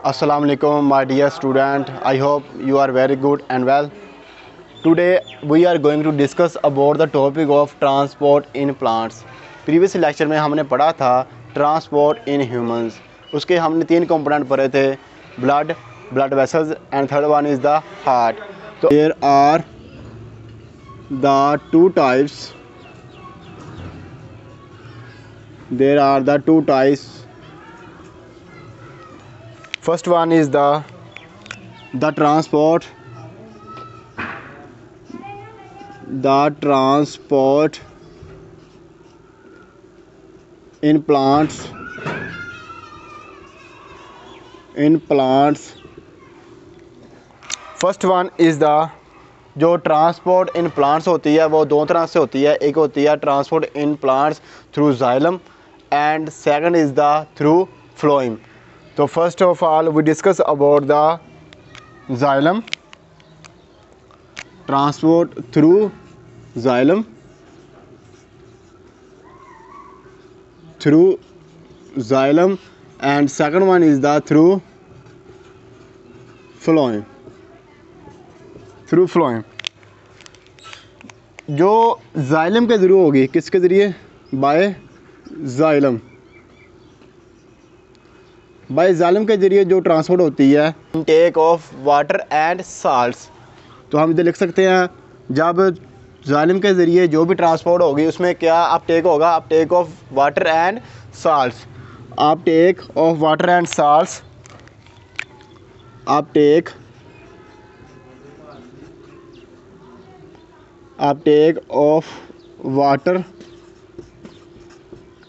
Assalamu alaikum my dear student. I hope you are very good and well. Today we are going to discuss about the topic of transport in plants. Previous lecture में हमने पढ़ा था transport in humans. उसके हमने 3 component पढ़े थे, blood vessels and third one is the heart. So there are the two types. First one is the transport in plants. First one is the जो transport in plants होती है वो दो तरह से होती है। एक होती है transport in plants through xylem and second is the through phloem. तो first of all we discuss about the xylem, transport through xylem, and second one is the through phloem. जो जाइलम के ज़रिए होगी, किसके ज़रिए? बाय जाइलम के ज़रिए जो ट्रांसपोर्ट होती है intake of water and salts. तो हम इधर लिख सकते हैं जब जाइलम के ज़रिए जो भी ट्रांसपोर्ट होगी उसमें क्या अपटेक होगा? Uptake of water and salts. Uptake of water and salts, uptake of water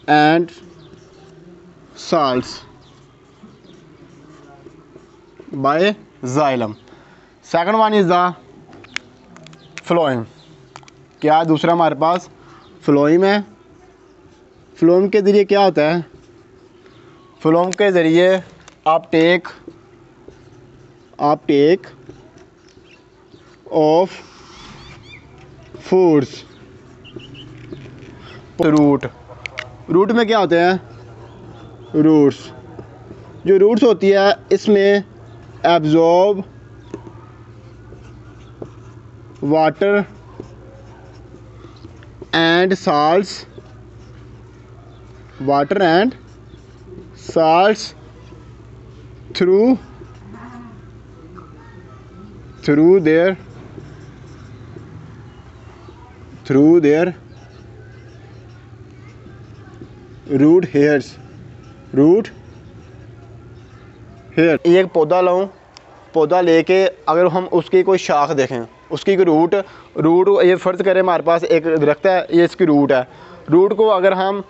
and salts by xylem. Second one is the phloem. क्या दूसरा हमारे पास फ्लोएम है। फ्लोएम के ज़रिए क्या होता है? फ्लोएम के ज़रिए अपटेक ऑफ फूड्स। रूट में क्या होते हैं? जो रूट्स होती है इसमें absorb water and salts through their root hairs। एक पौधा लेके अगर हम उसकी कोई शाख देखें, उसकी कोई रूट ये फ़र्ज़ करें हमारे पास एक दरख्त है, ये इसकी रूट है। रूट को अगर हम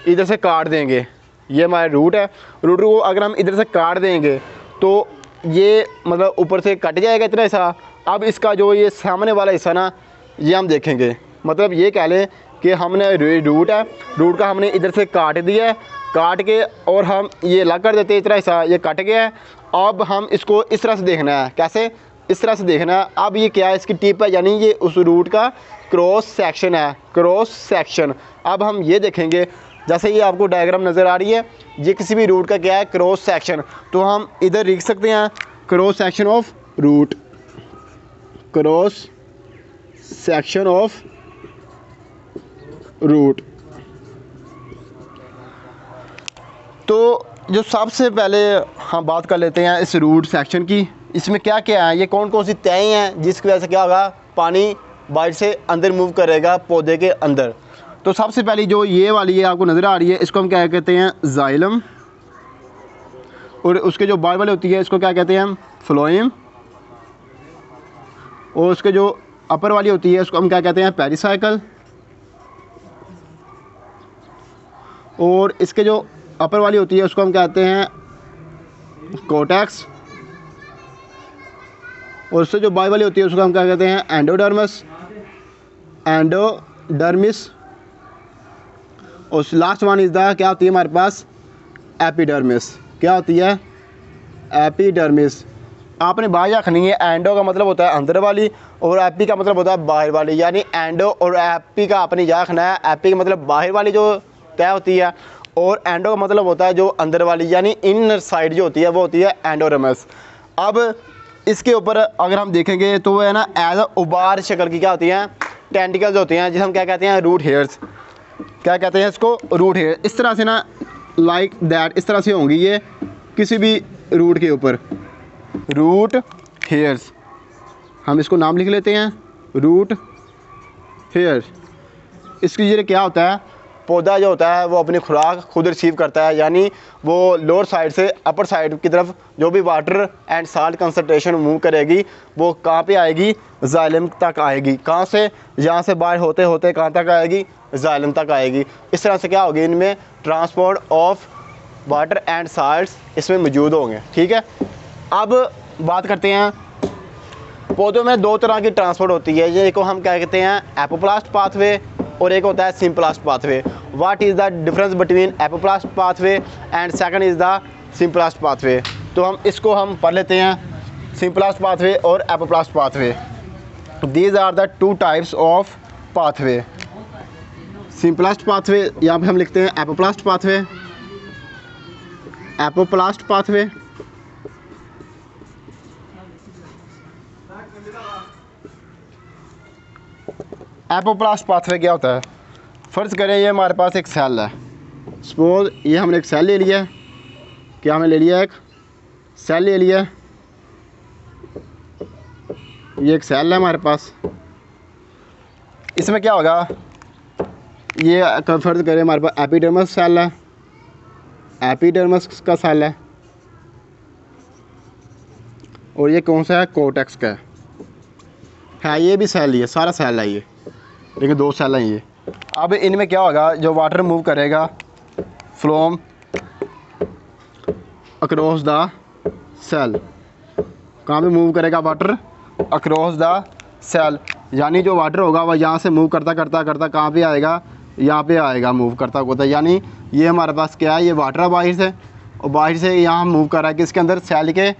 इधर से काट देंगे, ये हमारा रूट है, रूट को अगर हम इधर से काट देंगे तो ये मतलब ऊपर से कट जाएगा इतना हिस्सा। अब इसका जो ये सामने वाला हिस्सा ना, ये हम देखेंगे, मतलब ये कह लें कि हमने रूट का हमने इधर से काट दिया है, काट के और हम ये अलग कर देते हैं, इतना हिस्सा ये कट गया है। अब हम इसको इस तरह से देखना है। कैसे? इस तरह से देखना है। अब ये क्या है? इसकी टिप है, यानी ये उस रूट का क्रॉस सेक्शन है। अब हम ये देखेंगे, जैसे ये आपको डायग्राम नज़र आ रही है, ये किसी भी रूट का क्या है? Cross section. तो हम इधर लिख सकते हैं क्रॉस सेक्शन ऑफ रूट, तो जो सबसे पहले हम बात कर लेते हैं इस रूट सेक्शन की। इसमें क्या क्या है? ये कौन कौन सी तहें हैं जिसकी वजह से क्या होगा? पानी बाहर से अंदर मूव करेगा पौधे के अंदर। तो सबसे पहली जो ये वाली है आपको नज़र आ रही है, इसको हम क्या कहते हैं? जाइलम। और उसके जो बाहर वाली होती है इसको क्या कहते हैं हम? फ्लोएम। और उसके जो अपर वाली होती है उसको हम क्या कहते हैं? पेरिसाइकल। और इसके जो अपर वाली होती है उसको हम कहते हैं कोटेक्स। और उससे जो बाई वाली होती है उसको हम क्या कहते हैं? एंडोडर्मिस। और लास्ट वन इज़ द क्या होती है हमारे पास? एपिडर्मिस। क्या होती है? एपिडर्मिस। आपने बात रखनी है, एंडो का मतलब होता है अंदर वाली और एपी का मतलब होता है बाहर वाली। यानी एंडो और एपी का आपने याद रखना है। एपी का मतलब बाहर वाली जो तय होती है और एंडो का मतलब होता है जो अंदर वाली, यानी इन साइड जो होती है वो होती है एंडोडर्मिस। अब इसके ऊपर अगर हम देखेंगे तो वो है ना एज अ उबार शक्ल की क्या होती हैं, टेंटिकल्स होती हैं, जिसे हम क्या कहते हैं, रूट हेयर्स। क्या कहते हैं इसको, रूट हेयर। इस तरह से ना लाइक दैट, इस तरह से होंगी ये किसी भी रूट के ऊपर, रूट हेयर्स। हम इसको नाम लिख लेते हैं रूट हेयर। इसकी ये क्या होता है, पौधा जो होता है वो अपनी खुराक खुद रिसीव करता है, यानी वो लोअर साइड से अपर साइड की तरफ जो भी water and salt concentration move करेगी वो कहाँ पे आएगी, जाइलम तक आएगी। कहाँ से, यहाँ से बाहर होते होते कहाँ तक आएगी, जाइलम तक आएगी। इस तरह से क्या होगी, इनमें transport of water and salts इसमें मौजूद होंगे। ठीक है, अब बात करते हैं पौधों में दो तरह की ट्रांसपोर्ट होती है, एक को हम क्या कहते हैं एपोप्लास्ट पाथवे और एक होता है symplast pathway. What is the difference between apoplast pathway and second is the symplast pathway. तो हम इसको हम पढ़ लेते हैं, सिम्प्लास्ट पाथवे और apoplast pathway. These are the two types of pathway. Symplast pathway, यहाँ पे हम लिखते हैं apoplast pathway, apoplast pathway. Apoplast pathway क्या होता है, फ़र्ज़ करें ये हमारे पास एक सेल है, सपोज ये हमने एक सेल ले लिया है, क्या हमने ले लिया, एक सेल ले लिया, ये एक सेल है हमारे पास। इसमें क्या होगा, ये फ़र्ज़ करें हमारे पास एपिडर्मस सेल है, एपिडर्मस का सेल है, और ये कौन सा है, कोर्टेक्स का है। ये भी सेल, ये सारा सेल है ये, लेकिन दो सेल हैं ये। अब इनमें क्या होगा, जो वाटर मूव करेगा फ्रॉम अक्रॉस द सेल, कहाँ पे मूव करेगा वाटर, अक्रॉस द सेल, यानी जो वाटर होगा वह यहाँ से मूव करता करता करता कहाँ पे आएगा, यहाँ पे आएगा मूव करता होता है। यानी ये हमारे पास क्या है, ये वाटर बाहर से, और बाहर से यहाँ मूव कर रहा है किसके अंदर, सेल के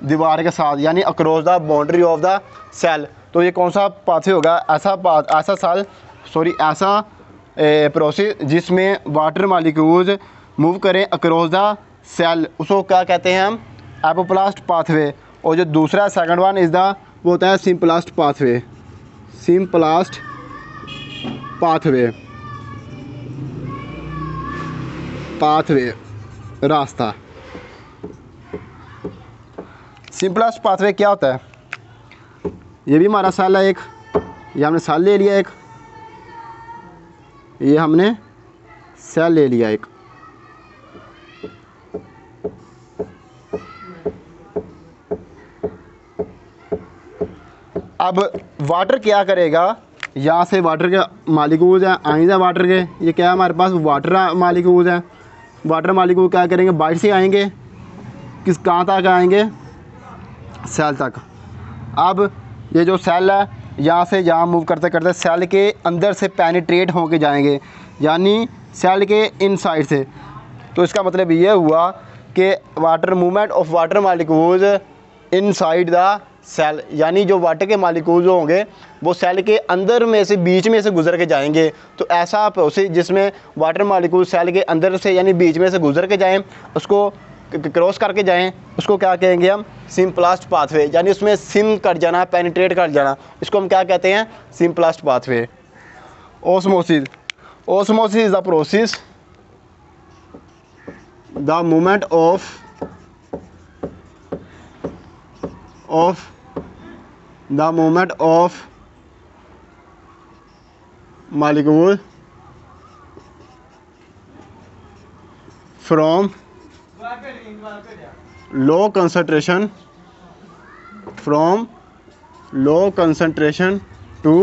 दीवार के साथ, यानी across the boundary of the cell. तो ये कौन सा पाथवे होगा, ऐसा प्रोसेस जिसमें वाटर मालिक्यूल्स मूव करें अक्रॉस द सेल, उसको क्या कहते हैं हम, एपोप्लास्ट पाथवे। और जो दूसरा सेकंड वन इज़ द, वो होता है symplast pathway, symplast pathway, pathway रास्ता। सिम्प्लास्ट पाथवे क्या होता है, ये भी हमारा सेल है एक, ये हमने सेल ले लिया एक, ये हमने सेल ले लिया एक। अब वाटर क्या करेगा, यहाँ से वाटर के मालिक्यूल्स हैं, आइंदा वाटर के, ये क्या है हमारे पास, वाटर मालिक्यूल्स हैं। वाटर मालिक्यूल क्या करेंगे, बाहर से आएंगे, कहाँ तक आएंगे, सेल तक। अब ये जो सेल है यहाँ से यहाँ मूव करते करते सेल के अंदर से पेनिट्रेट होके जाएंगे, यानी सेल के इनसाइड से। तो इसका मतलब ये हुआ कि water movement of water molecules inside the cell, यानी जो वाटर के मालिक्यूल्स होंगे वो सेल के अंदर में से, बीच में से गुजर के जाएंगे। तो ऐसा प्रोसेस जिसमें वाटर मालिक्यूल सेल के अंदर से यानी बीच में से गुजर के जाएं, उसको क्रॉस करके जाएं, उसको क्या कहेंगे हम, सिम्प्लास्ट पाथवे, यानी उसमें सिम कर जाना, पेनिट्रेट कर जाना, इसको हम क्या कहते हैं, symplast pathway. Osmosis, osmosis is the process, the movement of molecule from low concentration to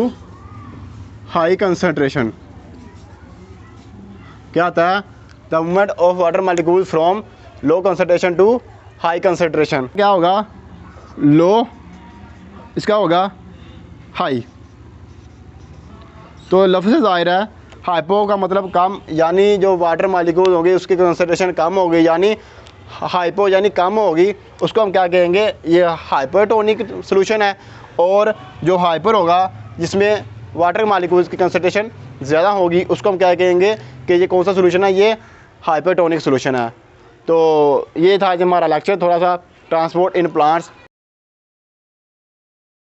high concentration। क्या आता है, the movement of water molecule from low concentration to high concentration. क्या होगा, लो, इसका होगा हाई। तो लफ्ज़ ज़ाहिर है, हाइपो का मतलब कम, यानी जो वाटर मालिक्यूल होंगे उसकी कंसनट्रेशन कम होगी, यानी हाइपो यानी कम होगी, उसको हम क्या कहेंगे, ये हाइपरटोनिक सॉल्यूशन है। और जो हाइपर होगा जिसमें वाटर मालिक्यूल्स की कंसनट्रेशन ज़्यादा होगी, उसको हम क्या कहेंगे कि ये कौन सा सॉल्यूशन है, ये हाइपरटोनिक सोल्यूशन है। तो ये था आज हमारा लेक्चर, थोड़ा सा ट्रांसपोर्ट इन प्लांट्स।